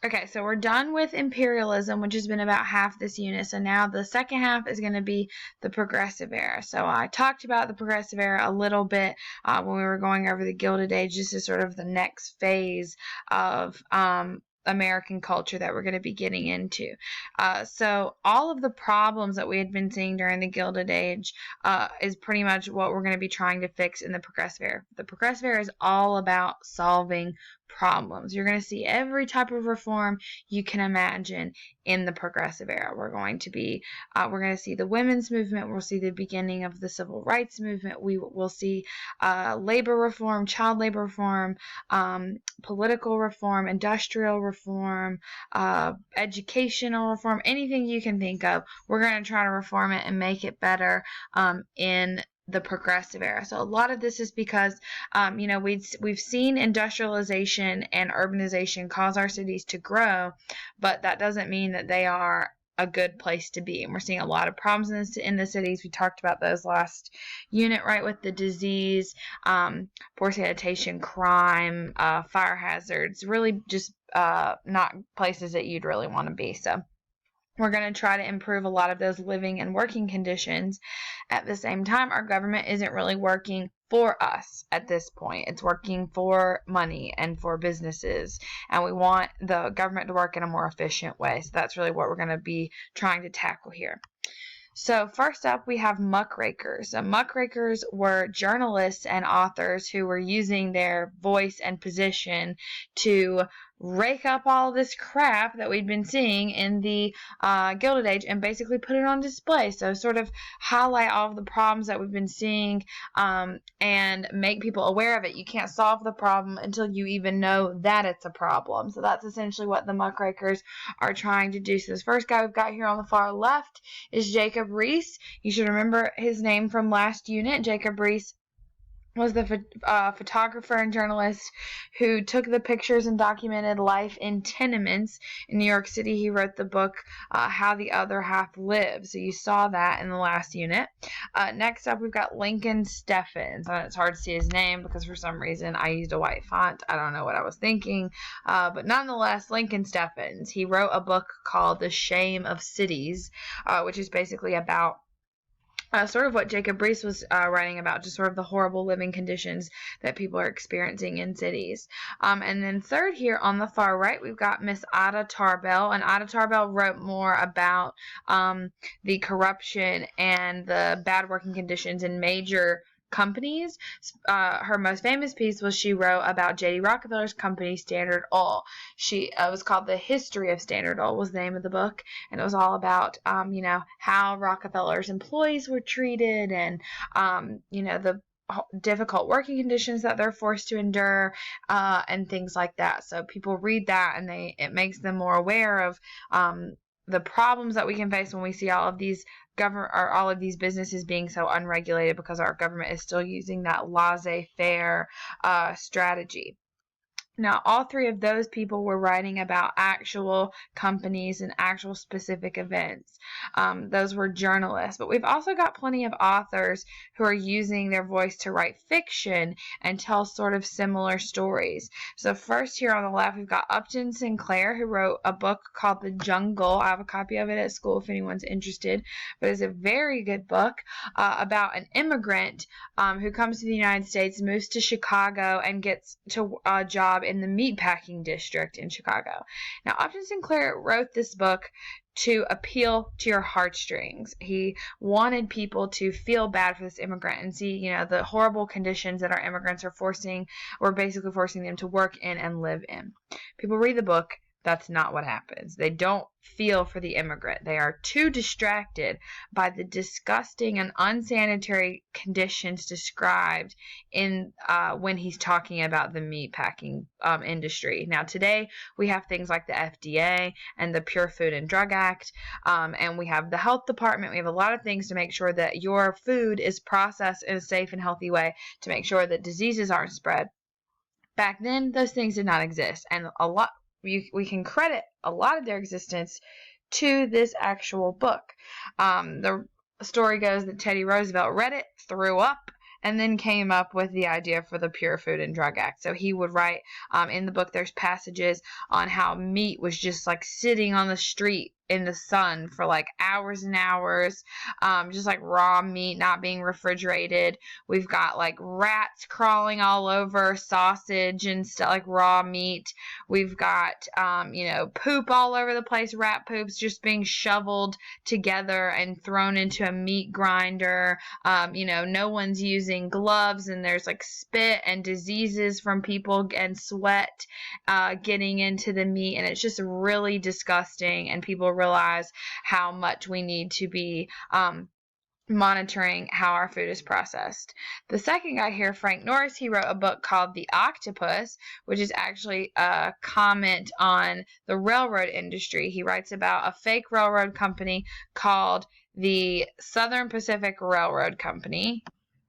Okay, so we're done with imperialism, which has been about half this unit. So now the second half is going to be the progressive era. So I talked about the progressive era a little bit when we were going over the Gilded Age. This is sort of the next phase of American culture that we're going to be getting into. So all of the problems that we had been seeing during the Gilded Age is pretty much what we're going to be trying to fix in the progressive era. The progressive era is all about solving problems. You're going to see every type of reform you can imagine in the progressive era. We're going to see the women's movement. We'll see the beginning of the civil rights movement. We will see labor reform, child labor reform, political reform, industrial reform, educational reform, anything you can think of. We're going to try to reform it and make it better in the progressive era. So a lot of this is because, we've seen industrialization and urbanization cause our cities to grow, but that doesn't mean that they are a good place to be. And we're seeing a lot of problems in the cities. We talked about those last unit, right, with the disease, poor sanitation, crime, fire hazards, really just not places that you'd really want to be. So we're going to try to improve a lot of those living and working conditions. At the same time, our government isn't really working for us at this point. It's working for money and for businesses, and we want the government to work in a more efficient way. So that's really what we're going to be trying to tackle here. So first up, we have muckrakers. Muckrakers were journalists and authors who were using their voice and position to rake up all this crap that we'd been seeing in the Gilded Age and basically put it on display. So sort of highlight all of the problems that we've been seeing and make people aware of it. You can't solve the problem until you even know that it's a problem. So that's essentially what the muckrakers are trying to do. So this first guy we've got here on the far left is Jacob Riis. You should remember his name from last unit. Jacob Riis was the photographer and journalist who took the pictures and documented life in tenements in New York City. He wrote the book, How the Other Half Lives. So you saw that in the last unit. Next up, we've got Lincoln Steffens. It's hard to see his name because for some reason I used a white font. I don't know what I was thinking. But nonetheless, Lincoln Steffens. He wrote a book called The Shame of Cities, which is basically about sort of what Jacob Riis was writing about, just sort of the horrible living conditions that people are experiencing in cities. And then third here on the far right, we've got Miss Ada Tarbell. And Ada Tarbell wrote more about the corruption and the bad working conditions in major companies. Her most famous piece was she wrote about J.D. Rockefeller's company, Standard Oil. It was called The History of Standard Oil was the name of the book, and it was all about, how Rockefeller's employees were treated and, the difficult working conditions that they're forced to endure, and things like that. So people read that and it makes them more aware of the problems that we can face when we see all of these all of these businesses being so unregulated because our government is still using that laissez-faire strategy. Now, all three of those people were writing about actual companies and actual specific events. Those were journalists. But we've also got plenty of authors who are using their voice to write fiction and tell sort of similar stories. So first here on the left, we've got Upton Sinclair, who wrote a book called The Jungle. I have a copy of it at school if anyone's interested. But it's a very good book about an immigrant who comes to the United States, moves to Chicago, and gets to a job in the Meatpacking district in Chicago. Now, Upton Sinclair wrote this book to appeal to your heartstrings. He wanted people to feel bad for this immigrant and see, the horrible conditions that our immigrants we're basically forcing them to work in and live in. People read the book. That's not what happens. They don't feel for the immigrant. They are too distracted by the disgusting and unsanitary conditions described in when he's talking about the meatpacking industry. Now, today we have things like the FDA and the Pure Food and Drug Act, and we have the health department. We have a lot of things to make sure that your food is processed in a safe and healthy way to make sure that diseases aren't spread. Back then, those things did not exist, and we can credit a lot of their existence to this actual book. The story goes that Teddy Roosevelt read it, threw up, and then came up with the idea for the Pure Food and Drug Act. So he would write in the book, there's passages on how meat was just like sitting on the street in the sun for like hours and hours, just like raw meat not being refrigerated. We've got like rats crawling all over sausage and stuff, like raw meat. We've got poop all over the place, rat poops just being shoveled together and thrown into a meat grinder. No one's using gloves, and there's like spit and diseases from people and sweat getting into the meat, and it's just really disgusting, and people realize how much we need to be monitoring how our food is processed. The second guy here, Frank Norris, he wrote a book called The Octopus, which is actually a comment on the railroad industry. He writes about a fake railroad company called the Southern Pacific Railroad Company.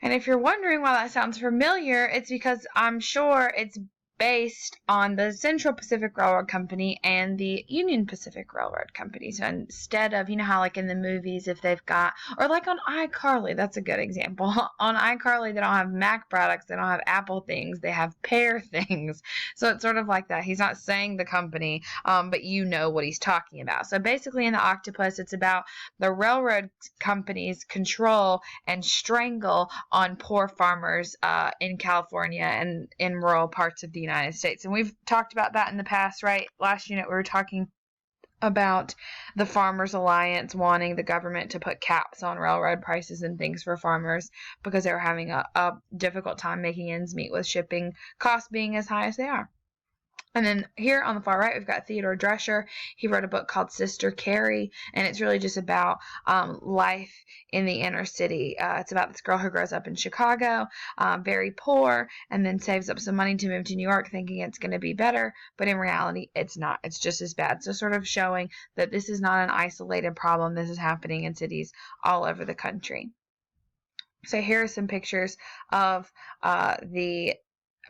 And if you're wondering why that sounds familiar, it's because I'm sure it's based on the Central Pacific Railroad Company and the Union Pacific Railroad Company. So instead of, how like in the movies, if they've got, or like on iCarly, that's a good example. On iCarly, they don't have Mac products, they don't have Apple things, they have Pear things. So it's sort of like that. He's not saying the company, but you know what he's talking about. So basically in The Octopus, it's about the railroad companies control and strangle on poor farmers in California and in rural parts of the United States. And we've talked about that in the past, right? Last unit we were talking about the Farmers Alliance wanting the government to put caps on railroad prices and things for farmers because they were having a difficult time making ends meet with shipping costs being as high as they are. And then here on the far right, we've got Theodore Drescher. He wrote a book called Sister Carrie, and it's really just about life in the inner city. It's about this girl who grows up in Chicago, very poor, and then saves up some money to move to New York thinking it's going to be better, but in reality, it's not. It's just as bad. So sort of showing that this is not an isolated problem. This is happening in cities all over the country. So here are some pictures of the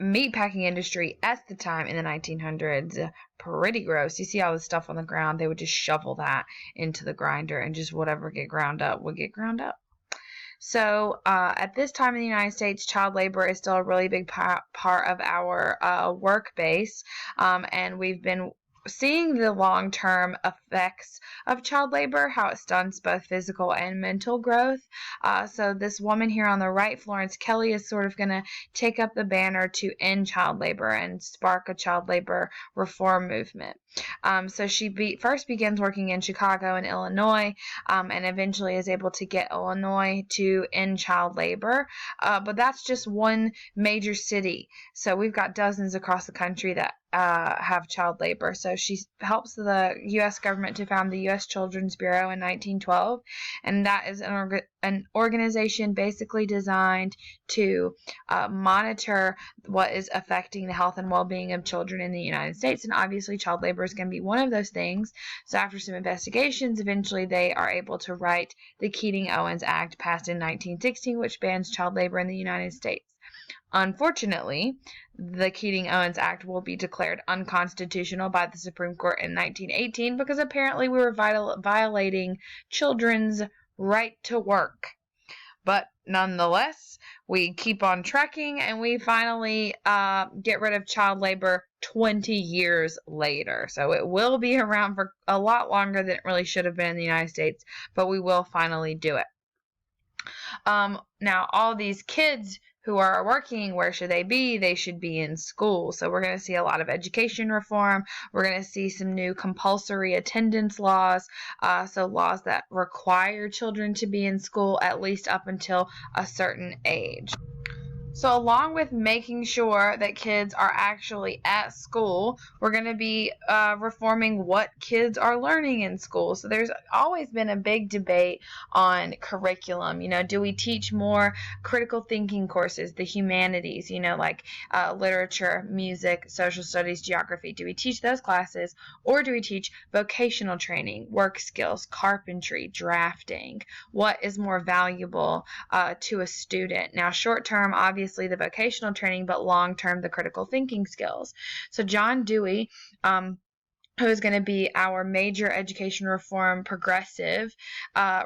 meatpacking industry at the time in the 1900s. Pretty gross. You see all this stuff on the ground. They would just shovel that into the grinder, and just whatever get ground up would get ground up. So at this time in the United States, child labor is still a really big part of our work base, and we've been seeing the long-term effects of child labor, how it stunts both physical and mental growth. So this woman here on the right, Florence Kelly, is sort of going to take up the banner to end child labor and spark a child labor reform movement. So she first begins working in Chicago and Illinois, and eventually is able to get Illinois to end child labor. But that's just one major city. So we've got dozens across the country that have child labor. So she helps the U.S. government to found the U.S. Children's Bureau in 1912, and that is an organization basically designed to monitor what is affecting the health and well-being of children in the United States. And obviously child labor is going to be one of those things. So after some investigations, eventually they are able to write the Keating-Owens Act, passed in 1916, which bans child labor in the United States. Unfortunately, the Keating-Owens Act will be declared unconstitutional by the Supreme Court in 1918 because apparently we were violating children's right to work. But nonetheless, we keep on trekking, and we finally get rid of child labor 20 years later. So it will be around for a lot longer than it really should have been in the United States, but we will finally do it. Now, all these kids who are working, where should they be? They should be in school. So we're going to see a lot of education reform. We're going to see some new compulsory attendance laws, so laws that require children to be in school at least up until a certain age. So along with making sure that kids are actually at school, we're going to be reforming what kids are learning in school. So there's always been a big debate on curriculum. Do we teach more critical thinking courses, the humanities, like literature, music, social studies, geography? Do we teach those classes, or do we teach vocational training, work skills, carpentry, drafting? What is more valuable to a student? Now, short term, obviously, the vocational training, but long term, the critical thinking skills. So John Dewey who is going to be our major education reform progressive,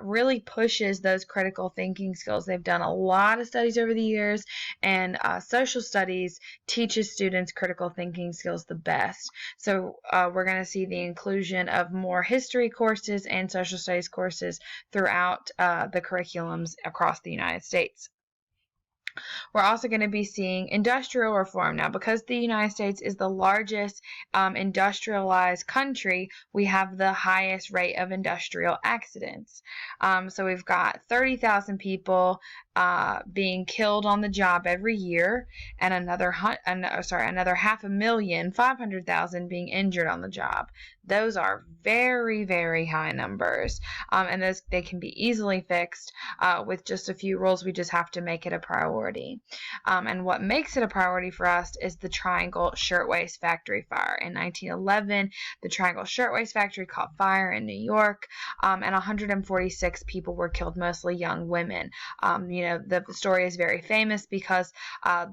really pushes those critical thinking skills. They've done a lot of studies over the years, and social studies teaches students critical thinking skills the best. So we're going to see the inclusion of more history courses and social studies courses throughout the curriculums across the United States. We're also going to be seeing industrial reform. Now, because the United States is the largest industrialized country, we have the highest rate of industrial accidents. So we've got 30,000 people being killed on the job every year, and another 500,000, 500,000 being injured on the job. Those are very, very high numbers, and they can be easily fixed with just a few rules. We just have to make it a priority. And what makes it a priority for us is the Triangle Shirtwaist Factory fire. In 1911, the Triangle Shirtwaist Factory caught fire in New York, and 146 people were killed, mostly young women. The story is very famous because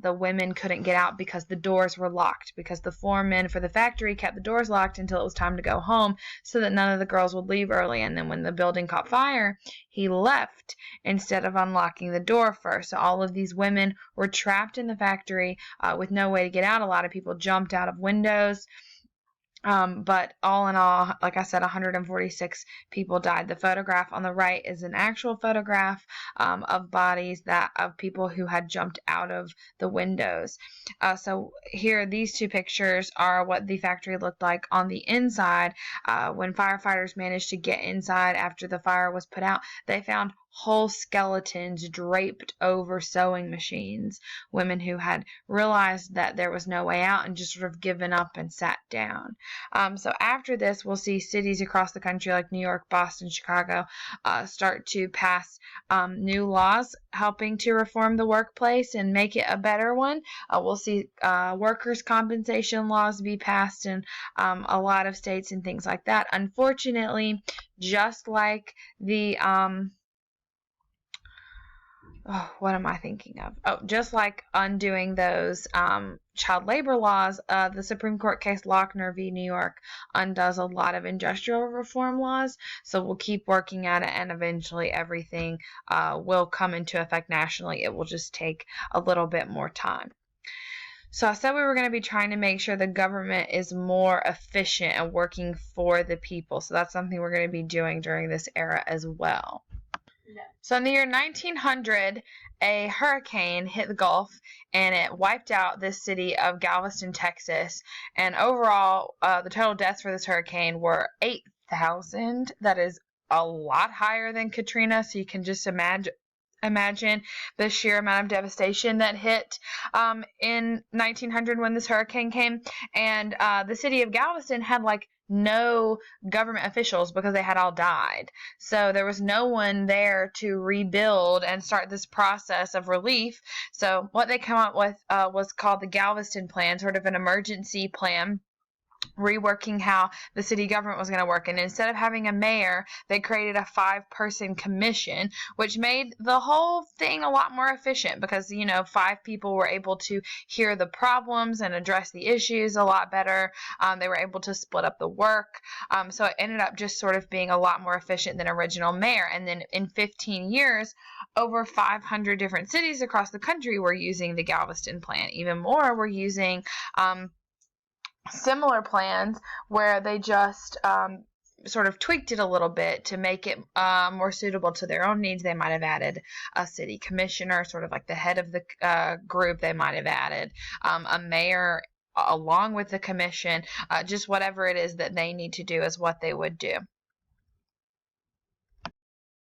the women couldn't get out because the doors were locked, because the foreman for the factory kept the doors locked until it was time to go home so that none of the girls would leave early. And then when the building caught fire, he left instead of unlocking the door first. So all of these women were trapped in the factory with no way to get out. A lot of people jumped out of windows. But all in all, like I said, 146 people died. The photograph on the right is an actual photograph of bodies of people who had jumped out of the windows. So here, these two pictures are what the factory looked like on the inside. When firefighters managed to get inside after the fire was put out, they found whole skeletons draped over sewing machines, women who had realized that there was no way out and just sort of given up and sat down. So after this, we'll see cities across the country like New York, Boston, Chicago start to pass new laws helping to reform the workplace and make it a better one. We'll see workers' compensation laws be passed in a lot of states and things like that. Unfortunately, just like the what am I thinking of? Oh, just like undoing those child labor laws, the Supreme Court case Lochner v. New York undoes a lot of industrial reform laws. So we'll keep working at it, and eventually everything will come into effect nationally. It will just take a little bit more time. So I said we were going to be trying to make sure the government is more efficient and working for the people. So that's something we're going to be doing during this era as well. So in the year 1900, a hurricane hit the Gulf, and it wiped out this city of Galveston, Texas. And overall, the total deaths for this hurricane were 8,000. That is a lot higher than Katrina, so you can just imagine the sheer amount of devastation that hit in 1900 when this hurricane came. And the city of Galveston had no government officials because they had all died. So there was no one there to rebuild and start this process of relief. So what they came up with was called the Galveston Plan, sort of an emergency plan, reworking how the city government was going to work. And instead of having a mayor, they created a 5-person commission, which made the whole thing a lot more efficient because, 5 people were able to hear the problems and address the issues a lot better. They were able to split up the work. So it ended up just sort of being a lot more efficient than original mayor. And then in 15 years, over 500 different cities across the country were using the Galveston Plan. Even more were using similar plans where they just sort of tweaked it a little bit to make it more suitable to their own needs. They might have added a city commissioner, sort of like the head of the group. They might have added a mayor along with the commission. Just whatever it is that they need to do is what they would do.